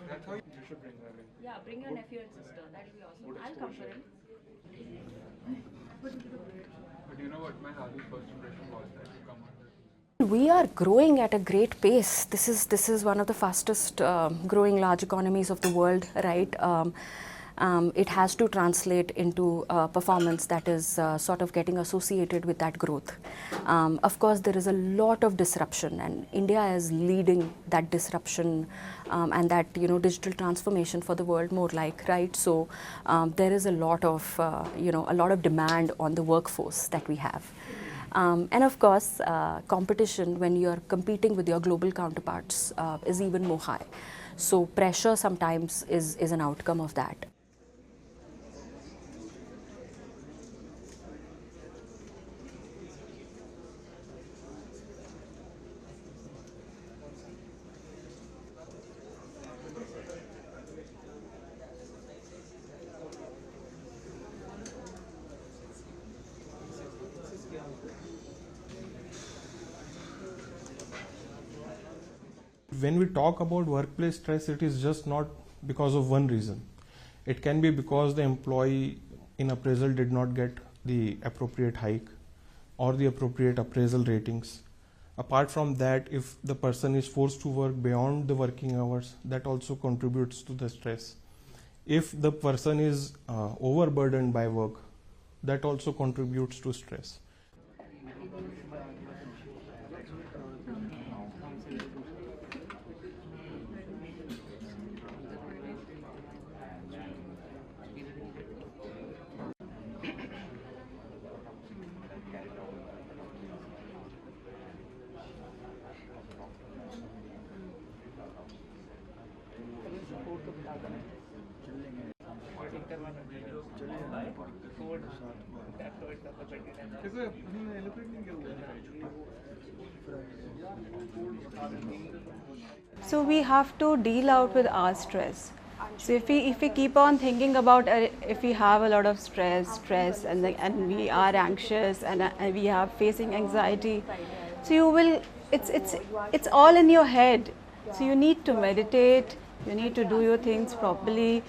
That's how you should bring her in. Yeah, bring your nephew and sister. That'll be awesome. I'll come for him. But you know what my Raju's first impression was that you come on with. We are growing at a great pace. This is one of the fastest growing large economies of the world, right? It has to translate into performance that is sort of getting associated with that growth. Of course, there is a lot of disruption, and India is leading that disruption and that digital transformation for the world more like, right? So there is a lot of a lot of demand on the workforce that we have. And of course, competition when you are competing with your global counterparts is even more high. So pressure sometimes is an outcome of that. When we talk about workplace stress, it is just not because of one reason. It can be because the employee in appraisal did not get the appropriate hike or the appropriate appraisal ratings. Apart from that, if the person is forced to work beyond the working hours, that also contributes to the stress. If the person is overburdened by work, that also contributes to stress. So we have to deal out with our stress. So if we keep on thinking about if we have a lot of stress and we are anxious and we are facing anxiety, so you will it's all in your head. So you need to meditate. You need to do your things properly.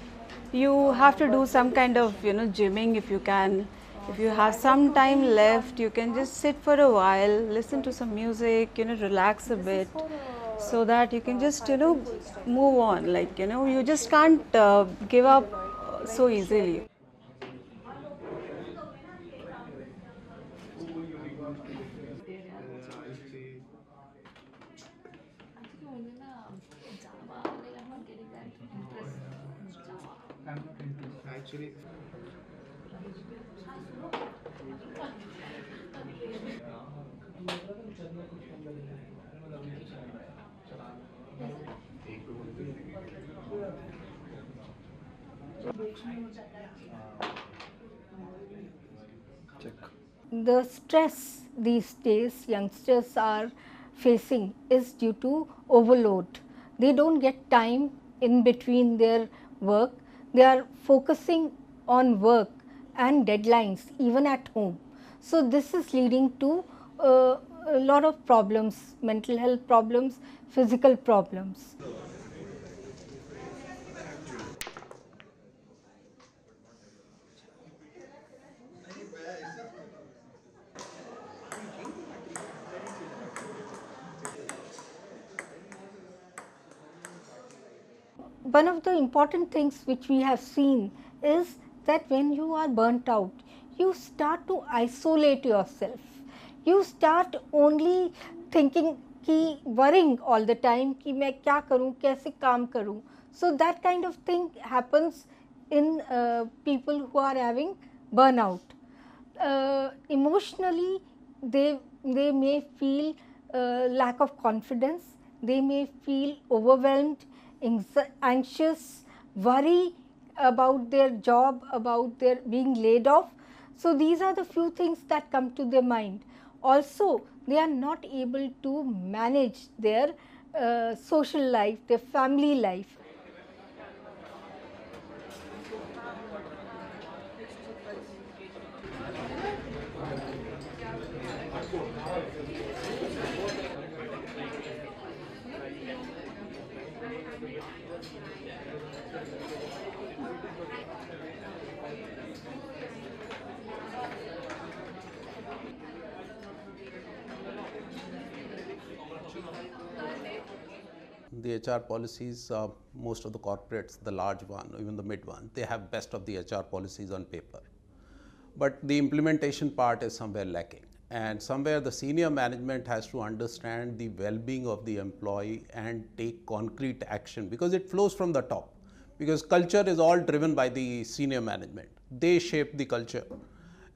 You have to do some kind of gymming if you can. If you have some time left, you can just sit for a while, listen to some music, relax a bit, so that you can just move on. Like you just can't give up so easily. Actually, The stress these days youngsters are facing is due to overload. They don't get time in between their work. They are focusing on work and deadlines even at home. So this is leading to a lot of problems, mental health problems, physical problems. One of the important things which we have seen is that when you are burnt out, you start to isolate yourself. You start only thinking worrying all the time कि मैं क्या करूँ, कैसे काम करूँ. So that kind of thing happens in people who are having burnout. Emotionally, they may feel lack of confidence. They may feel overwhelmed, anxious, worry about their job, about their being laid off. So these are the few things that come to their mind. Also, they are not able to manage their social life, their family life. The HR policies, most of the corporates, the large one, even the mid one, they have best of the HR policies on paper. But the implementation part is somewhere lacking. And somewhere the senior management has to understand the well-being of the employee and take concrete action, because it flows from the top. Because culture is all driven by the senior management. They shape the culture.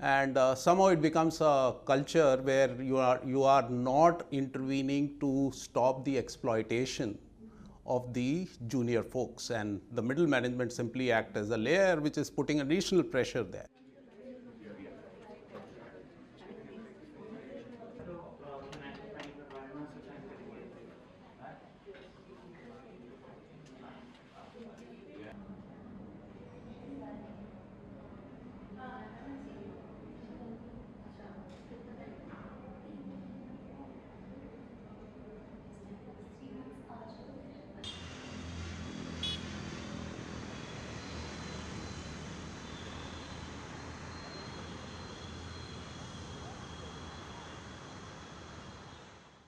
And somehow it becomes a culture where you are not intervening to stop the exploitation of the junior folks, and the middle management simply act as a layer which is putting additional pressure there.